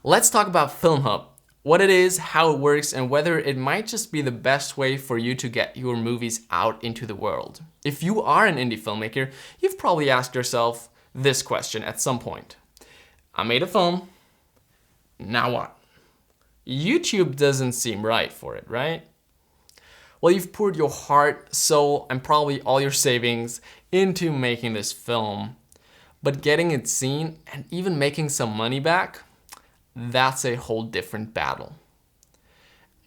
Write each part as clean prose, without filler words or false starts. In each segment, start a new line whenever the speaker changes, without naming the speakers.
Let's talk about FilmHub, what it is, how it works, and whether it might just be the best way for you to get your movies out into the world. If you are an indie filmmaker, you've probably asked yourself this question at some point. I made a film, now what? YouTube doesn't seem right for it, right? Well, you've poured your heart, soul, and probably all your savings into making this film, but getting it seen and even making some money back, that's a whole different battle.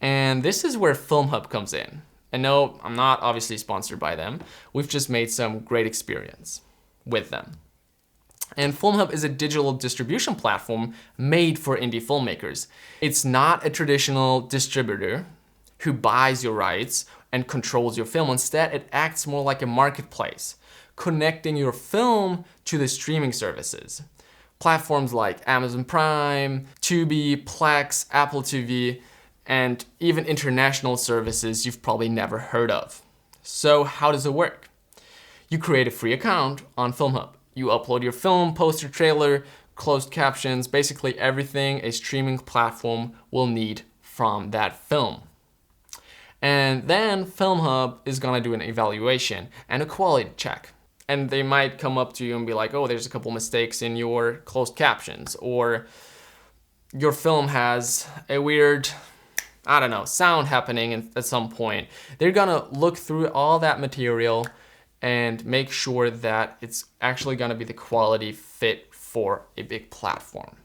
And this is where FilmHub comes in. And no, I'm not obviously sponsored by them. We've just made some great experience with them. And FilmHub is a digital distribution platform made for indie filmmakers. It's not a traditional distributor who buys your rights and controls your film. Instead, it acts more like a marketplace, connecting your film to the streaming services. Platforms like Amazon Prime, Tubi, Plex, Apple TV, and even international services you've probably never heard of. So how does it work? You create a free account on FilmHub. You upload your film, poster, trailer, closed captions, basically everything a streaming platform will need from that film. And then FilmHub is gonna do an evaluation and a quality check. And they might come up to you and be like, oh, there's a couple mistakes in your closed captions, or your film has a weird, I don't know, sound happening at some point. They're gonna look through all that material and make sure that it's actually gonna be the quality fit for a big platform.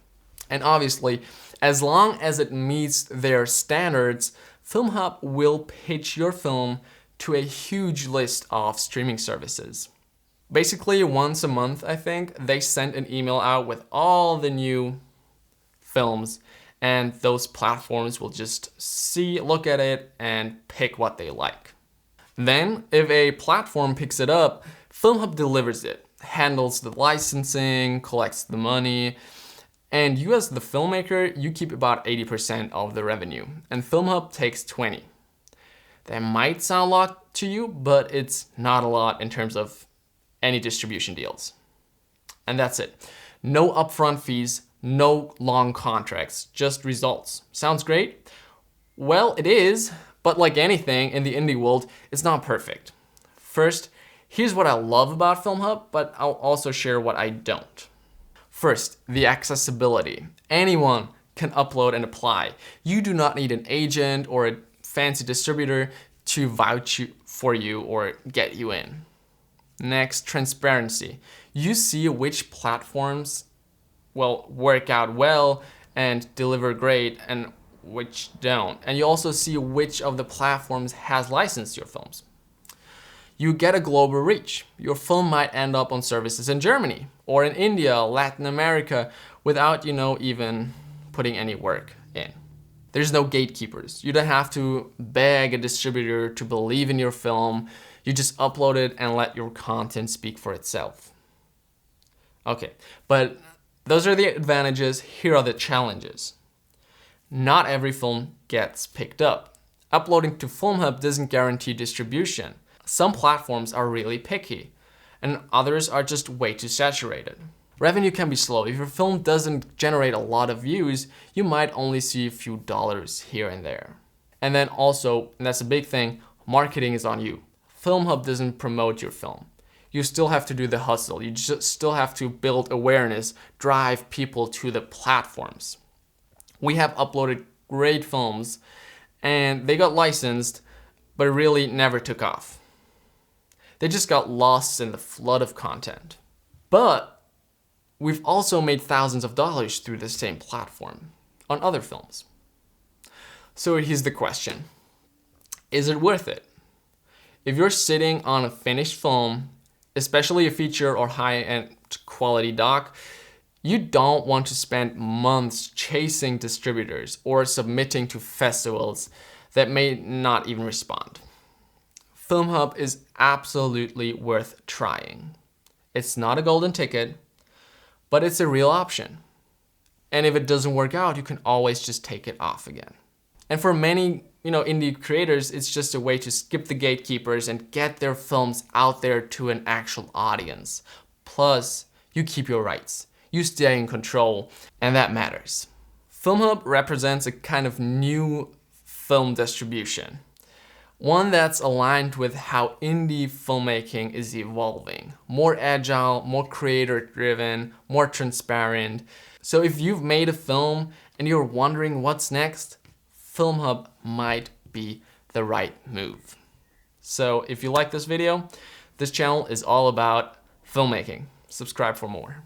And obviously, as long as it meets their standards, FilmHub will pitch your film to a huge list of streaming services. Basically, once a month, I think, they send an email out with all the new films, and those platforms will just look at it and pick what they like. Then, if a platform picks it up, FilmHub delivers it, handles the licensing, collects the money, and you as the filmmaker, you keep about 80% of the revenue, and FilmHub takes 20%. That might sound a lot to you, but it's not a lot in terms of any distribution deals. And that's it. No upfront fees, no long contracts, just results. Sounds great? Well, it is, but like anything in the indie world, it's not perfect. First, here's what I love about FilmHub, but I'll also share what I don't. First, the accessibility. Anyone can upload and apply. You do not need an agent or a fancy distributor to vouch for you or get you in. Next, transparency. You see which platforms work out well and deliver great and which don't. And you also see which of the platforms has licensed your films. You get a global reach. Your film might end up on services in Germany or in India, Latin America, without even putting any work in. There's no gatekeepers. You don't have to beg a distributor to believe in your film. You just upload it and let your content speak for itself. Okay, but those are the advantages. Here are the challenges. Not every film gets picked up. Uploading to FilmHub doesn't guarantee distribution. Some platforms are really picky, and others are just way too saturated. Revenue can be slow. If your film doesn't generate a lot of views, you might only see a few dollars here and there. And then also, and that's a big thing, marketing is on you. FilmHub doesn't promote your film. You still have to do the hustle. You just still have to build awareness, drive people to the platforms. We have uploaded great films and they got licensed, but really never took off. They just got lost in the flood of content. But we've also made thousands of dollars through the same platform on other films. So here's the question. Is it worth it? If you're sitting on a finished film, especially a feature or high-end quality doc, you don't want to spend months chasing distributors or submitting to festivals that may not even respond. FilmHub is absolutely worth trying. It's not a golden ticket, but it's a real option. And if it doesn't work out, you can always just take it off again. And for many indie creators, it's just a way to skip the gatekeepers and get their films out there to an actual audience. Plus, you keep your rights. You stay in control, and that matters. FilmHub represents a kind of new film distribution, one that's aligned with how indie filmmaking is evolving. More agile, more creator-driven, more transparent. So if you've made a film and you're wondering what's next, FilmHub might be the right move. So if you like this video, this channel is all about filmmaking. Subscribe for more.